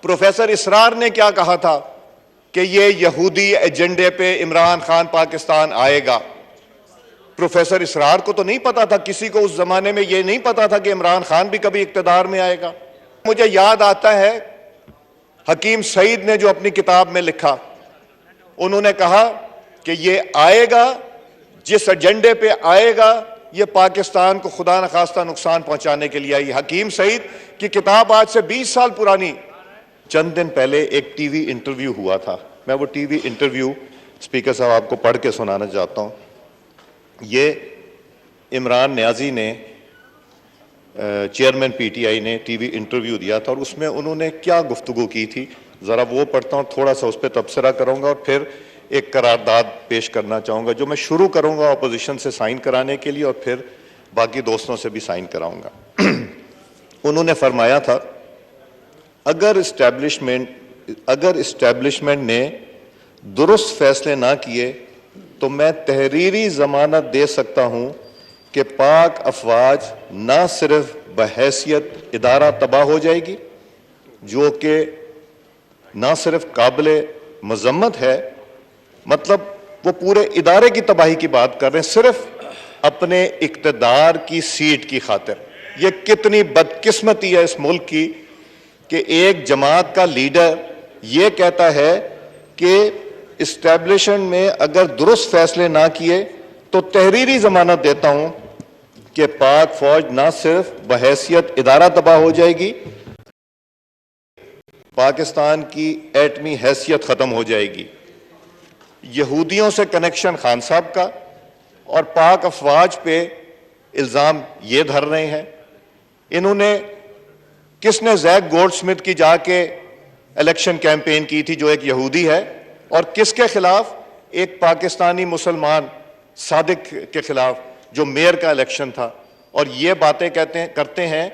Professor इसरार ने क्या कहा था कि ये यहूदी एजेंडे पे इमरान खान पाकिस्तान आएगा। प्रोफेसर इसरार को तो नहीं पता था, किसी को उस जमाने में ये नहीं पता था कि इमरान खान भी कभी इक्तदार में आएगा। मुझे याद आता है हकीम सईद ने जो अपनी किताब में लिखा, उन्होंने कहा कि ये आएगा, जिस एजेंडे पे आएगा ये पाकिस्तान को खुदा न खास्ता नुकसान पहुंचाने के लिए आई। हकीम सईद की किताब आज से 20 साल पुरानी। चंद दिन पहले एक टीवी इंटरव्यू हुआ था, मैं वो टीवी इंटरव्यू स्पीकर साहब आपको पढ़ के सुनाना चाहता हूं। ये इमरान न्याजी ने, चेयरमैन पीटीआई ने टीवी इंटरव्यू दिया था और उसमें उन्होंने क्या गुफ्तगू की थी, जरा वो पढ़ता हूं, थोड़ा सा उस पर तबसरा करूंगा और फिर एक करारदाद पेश करना चाहूंगा जो मैं शुरू करूंगा अपोजिशन से साइन कराने के लिए और फिर बाकी दोस्तों से भी साइन कराऊंगा। उन्होंने फरमाया था, अगर इस्टेब्लिशमेंट ने दुरुस्त फैसले ना किए तो मैं तहरीरी जमानत दे सकता हूं कि पाक अफवाज ना सिर्फ बहैसियत इदारा तबाह हो जाएगी, जो कि ना सिर्फ काबिल मजम्मत है, मतलब वो पूरे इदारे की तबाही की बात कर रहे हैं सिर्फ अपने इक्तदार की सीट की खातिर। ये कितनी बदकिस्मती है इस मुल्क की कि एक जमात का लीडर ये कहता है कि इस्टेब्लिशमेंट में अगर दुरुस्त फैसले ना किए तो तहरीरी जमानत देता हूं कि पाक फौज ना सिर्फ बहैसियत इदारा तबाह हो जाएगी, पाकिस्तान की एटमी हैसियत खत्म हो जाएगी। यहूदियों से कनेक्शन खान साहब का और पाक अफवाज पे इल्जाम ये धर रहे हैं। इन्होंने, किसने जैक गोल्डस्मिथ की जाके इलेक्शन कैंपेन की थी जो एक यहूदी है, और किसके खिलाफ, एक पाकिस्तानी मुसलमान सादिक के खिलाफ जो मेयर का इलेक्शन था। और ये बातें करते हैं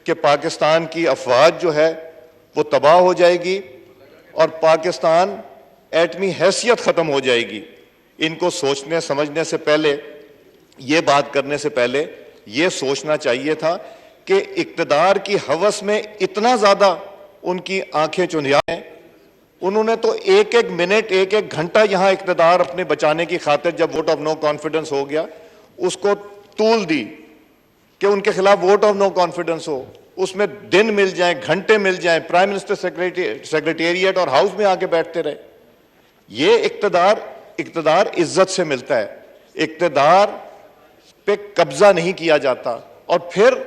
कि पाकिस्तान की अफवाज जो है वो तबाह हो जाएगी और पाकिस्तान एटमी हैसियत खत्म हो जाएगी। इनको सोचने समझने से पहले, ये बात करने से पहले ये सोचना चाहिए था कि इक्तदार की हवस में इतना ज्यादा उनकी आंखें चुंधिया हैं। उन्होंने तो एक एक मिनट, एक एक घंटा यहां इक्तदार अपने बचाने की खातिर, जब वोट ऑफ नो कॉन्फिडेंस हो गया, उसको तूल दी कि उनके खिलाफ वोट ऑफ नो कॉन्फिडेंस हो, उसमें दिन मिल जाए, घंटे मिल जाए, प्राइम मिनिस्टर सेक्रेटेरिएट और हाउस में आके बैठते रहे। ये इक्तदार इज्जत से मिलता है, इक्तदार पे कब्जा नहीं किया जाता। और फिर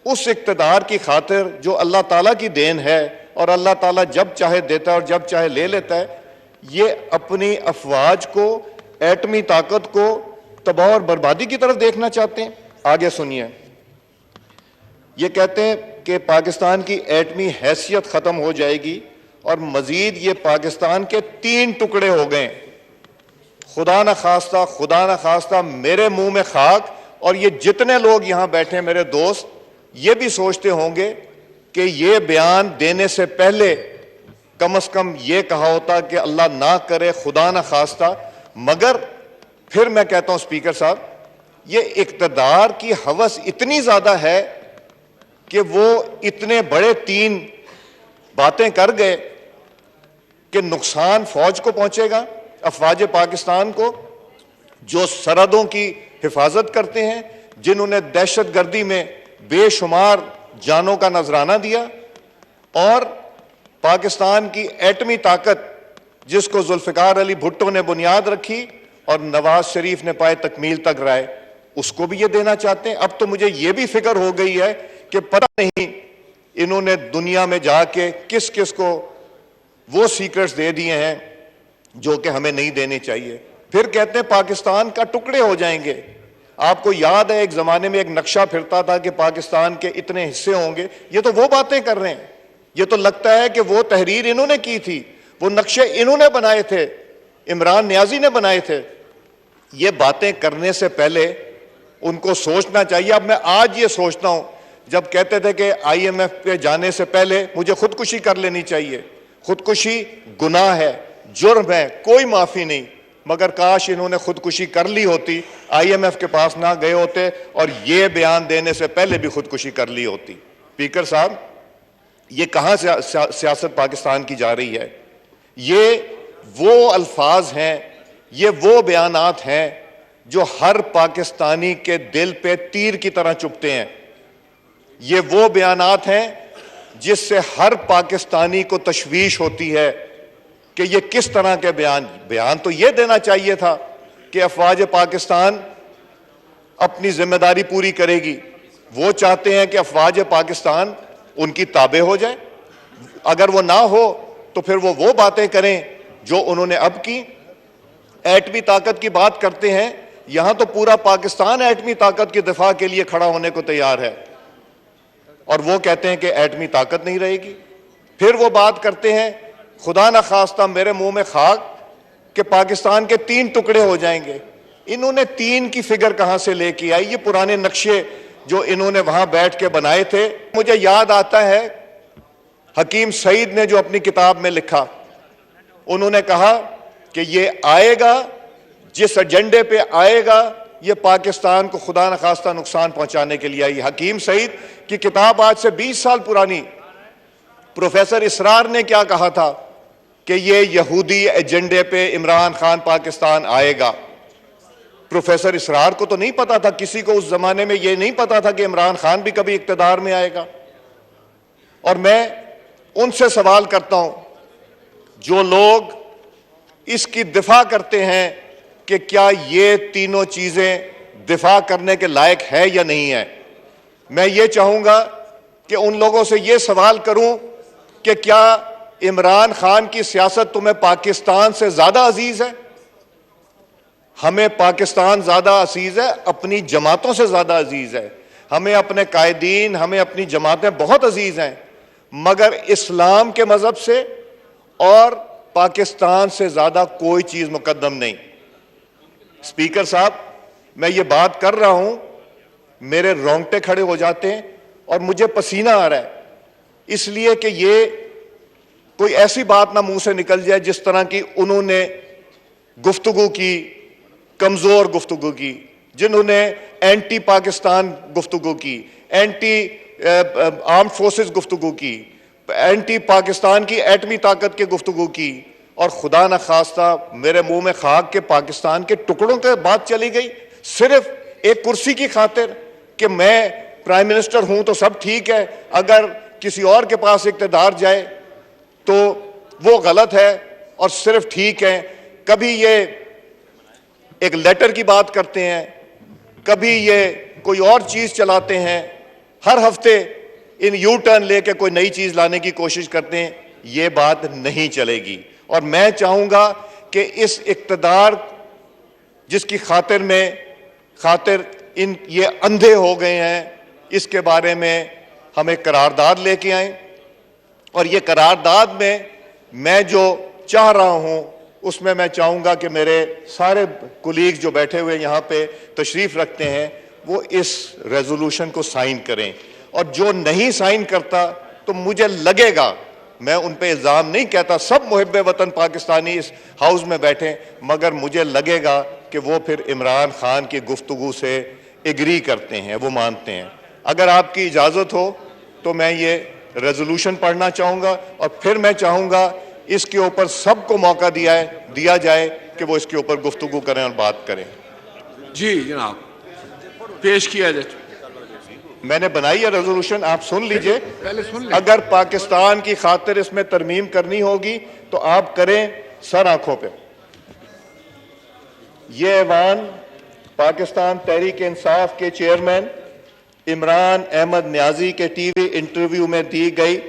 उस इक्तदार की खातिर जो अल्लाह ताला की देन है और अल्लाह ताला जब चाहे देता है और जब चाहे ले लेता है, ये अपनी अफवाज को, एटमी ताकत को तबाह और बर्बादी की तरफ देखना चाहते हैं। आगे सुनिए, ये कहते हैं कि पाकिस्तान की एटमी हैसियत खत्म हो जाएगी और मजीद ये पाकिस्तान के 3 टुकड़े हो गए। खुदा न खास्ता मेरे मुंह में खाक। और ये जितने लोग यहां बैठे हैं मेरे दोस्त, ये भी सोचते होंगे कि ये बयान देने से पहले कम से कम ये कहा होता कि अल्लाह ना करे, खुदा न खास्ता। मगर फिर मैं कहता हूं स्पीकर साहब, ये इक्तदार की हवस इतनी ज्यादा है कि वो इतने बड़े 3 बातें कर गए कि नुकसान फौज को पहुंचेगा, अफवाज पाकिस्तान को, जो सरहदों की हिफाजत करते हैं, जिन्होंने दहशतगर्दी में बेशुमार जानों का नजराना दिया, और पाकिस्तान की एटमी ताकत जिसको जुल्फिकार अली भुट्टो ने बुनियाद रखी और नवाज शरीफ ने पाए तकमील तक राय, उसको भी ये देना चाहते हैं। अब तो मुझे ये भी फिक्र हो गई है कि पता नहीं इन्होंने दुनिया में जाके किस किस को वो सीक्रेट्स दे दिए हैं जो कि हमें नहीं देने चाहिए। फिर कहते हैं पाकिस्तान का टुकड़े हो जाएंगे। आपको याद है एक जमाने में एक नक्शा फिरता था कि पाकिस्तान के इतने हिस्से होंगे। ये तो वो बातें कर रहे हैं। ये तो लगता है कि वो तहरीर इन्होंने की थी, वो नक्शे इन्होंने बनाए थे, इमरान न्याजी ने बनाए थे। ये बातें करने से पहले उनको सोचना चाहिए। अब मैं आज ये सोचता हूं, जब कहते थे कि IMF पे जाने से पहले मुझे खुदकुशी कर लेनी चाहिए, खुदकुशी गुनाह है, जुर्म है, कोई माफी नहीं। मगर काश इन्होंने खुदकुशी कर ली होती, IMF के पास ना गए होते और ये बयान देने से पहले भी खुदकुशी कर ली होती। स्पीकर साहब, ये कहां से सियासत पाकिस्तान की जा रही है? ये वो अल्फाज हैं, ये वो बयानात हैं जो हर पाकिस्तानी के दिल पे तीर की तरह चुभते हैं। ये वो बयानात हैं जिससे हर पाकिस्तानी को तशवीश होती है कि ये किस तरह के बयान तो ये देना चाहिए था कि अफवाज पाकिस्तान अपनी जिम्मेदारी पूरी करेगी। वो चाहते हैं कि अफवाज पाकिस्तान उनकी ताबे हो जाए। अगर वो ना हो तो फिर वो बातें करें जो उन्होंने अब की। एटमी ताकत की बात करते हैं, यहां तो पूरा पाकिस्तान एटमी ताकत की दिफा के लिए खड़ा होने को तैयार है, और वो कहते हैं कि एटमी ताकत नहीं रहेगी। फिर वो बात करते हैं, खुदा ना खास्ता मेरे मुंह में खाक, कि पाकिस्तान के 3 टुकड़े हो जाएंगे। इन्होंने 3 की फिगर कहां से लेके आई? ये पुराने नक्शे जो इन्होंने वहां बैठ के बनाए थे। मुझे याद आता है हकीम सईद ने जो अपनी किताब में लिखा, उन्होंने कहा कि ये आएगा, जिस एजेंडे पे आएगा ये पाकिस्तान को खुदा न खास्ता नुकसान पहुंचाने के लिए आई। हकीम सईद की किताब आज से 20 साल पुरानी। प्रोफेसर इसरार ने क्या कहा था कि ये यहूदी एजेंडे पे इमरान खान पाकिस्तान आएगा। प्रोफेसर इसरार को तो नहीं पता था, किसी को उस जमाने में ये नहीं पता था कि इमरान खान भी कभी इक्तदार में आएगा। और मैं उनसे सवाल करता हूं, जो लोग इसकी दिफा करते हैं कि क्या ये तीनों चीजें दिफा करने के लायक है या नहीं है, मैं ये चाहूंगा कि उन लोगों से ये सवाल करूं कि क्या इमरान खान की सियासत तुम्हें पाकिस्तान से ज्यादा अजीज है? हमें पाकिस्तान ज्यादा अजीज है, अपनी जमातों से ज्यादा अजीज है। हमें अपने कायदीन, हमें अपनी जमातें बहुत अजीज हैं, मगर इस्लाम के मजहब से और पाकिस्तान से ज्यादा कोई चीज मुकद्दम नहीं। स्पीकर साहब, मैं ये बात कर रहा हूं, मेरे रोंगटे खड़े हो जाते हैं और मुझे पसीना आ रहा है, इसलिए कि ये कोई ऐसी बात ना मुंह से निकल जाए जिस तरह की उन्होंने गुफ्तगू की, कमजोर गुफ्तगू की, जिन्होंने एंटी पाकिस्तान गुफ्तगू की, एंटी आर्म्ड फोर्सेस गुफ्तगू की, एंटी पाकिस्तान की एटमी ताकत की गुफ्तगू की, और खुदा न खास्ता मेरे मुंह में खाक के पाकिस्तान के टुकड़ों के बात चली गई सिर्फ एक कुर्सी की खातिर कि मैं प्राइम मिनिस्टर हूं तो सब ठीक है, अगर किसी और के पास इक़्तिदार जाए तो वो गलत है और सिर्फ ठीक है। कभी ये एक लेटर की बात करते हैं, कभी ये कोई और चीज चलाते हैं, हर हफ्ते इन यू टर्न लेके कोई नई चीज लाने की कोशिश करते हैं। ये बात नहीं चलेगी। और मैं चाहूंगा कि इस इक़्तिदार जिसकी खातिर इन ये अंधे हो गए हैं, इसके बारे में हम एक करारदाद लेके आए, और ये करारदाद में मैं जो चाह रहा हूं उसमें मैं चाहूंगा कि मेरे सारे कुलीग्स जो बैठे हुए यहां पे तशरीफ रखते हैं वो इस रेजोल्यूशन को साइन करें, और जो नहीं साइन करता तो मुझे लगेगा, मैं उन पे इल्जाम नहीं कहता, सब मुहिब्बे वतन पाकिस्तानी इस हाउस में बैठे, मगर मुझे लगेगा कि वो फिर इमरान खान की गुफ्तगू से एग्री करते हैं, वो मानते हैं। अगर आपकी इजाजत हो तो मैं ये रेजोल्यूशन पढ़ना चाहूंगा, और फिर मैं चाहूंगा इसके ऊपर सबको मौका दिया जाए कि वो इसके ऊपर गुफ्तगू करें और बात करें। जी जनाब, पेश किया जाए। मैंने बनाई है रेजोल्यूशन, आप सुन लीजिए। पहले सुन ले। अगर पाकिस्तान की खातिर इसमें तरमीम करनी होगी तो आप करें सर आंखों पे। ये ऐवान पाकिस्तान तहरीक इंसाफ के चेयरमैन इमरान अहमद न्याजी के टीवी इंटरव्यू में दी गई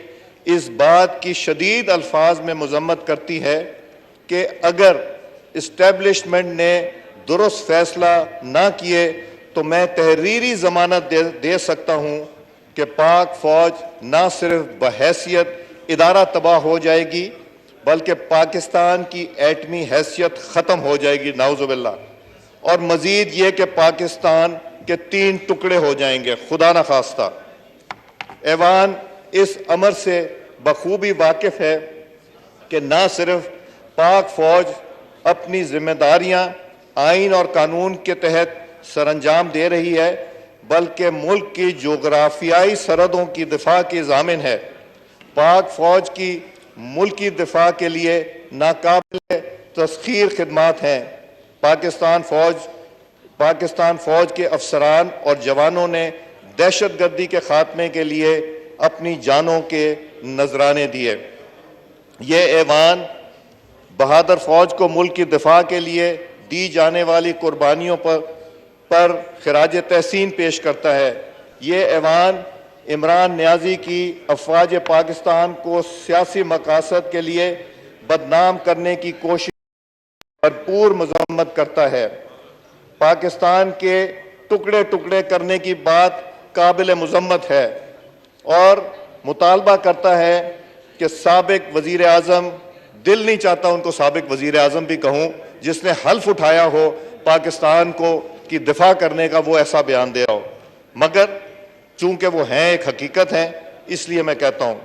इस बात की शदीद अल्फाज में मजम्मत करती है कि अगर इस्टेब्लिशमेंट ने दुरुस्त फैसला ना किए तो मैं तहरीरी जमानत दे सकता हूं कि पाक फौज ना सिर्फ बहैसियत इदारा तबाह हो जाएगी बल्कि पाकिस्तान की एटमी हैसियत ख़त्म हो जाएगी, नाउज़ुबिल्लाह। और मजीद ये कि पाकिस्तान के 3 टुकड़े हो जाएंगे, खुदा न खास्ता। ऐवान इस अमर से बखूबी वाकिफ है कि ना सिर्फ पाक फौज अपनी जिम्मेदारियां आइन और कानून के तहत सरअंजाम दे रही है, बल्कि मुल्क की जोग्राफियाई सरहदों की दिफा की ज़ामिन है। पाक फौज की मुल्की दिफा के लिए नाकाबिल तस्खीर खिदमात हैं। पाकिस्तान फौज के अफसरान और जवानों ने दहशतगर्दी के खात्मे के लिए अपनी जानों के नजराने दिए। ये ऐवान बहादुर फौज को मुल्क की दिफा के लिए दी जाने वाली कुर्बानियों पर खिराज तहसीन पेश करता है। ये ऐवान इमरान नियाजी की अफवाज पाकिस्तान को सियासी मकासद के लिए बदनाम करने की कोशिश भरपूर मजम्मत करता है। पाकिस्तान के टुकड़े टुकड़े करने की बात काबिल मजम्मत है और मुतालबा करता है कि साबिक वजीर आजम, दिल नहीं चाहता उनको साबिक वजीर आजम भी कहूं, जिसने हल्फ उठाया हो पाकिस्तान को की दिफा करने का, वो ऐसा बयान दे रहा हो, मगर चूंकि वो हैं एक हकीकत है, इसलिए मैं कहता हूं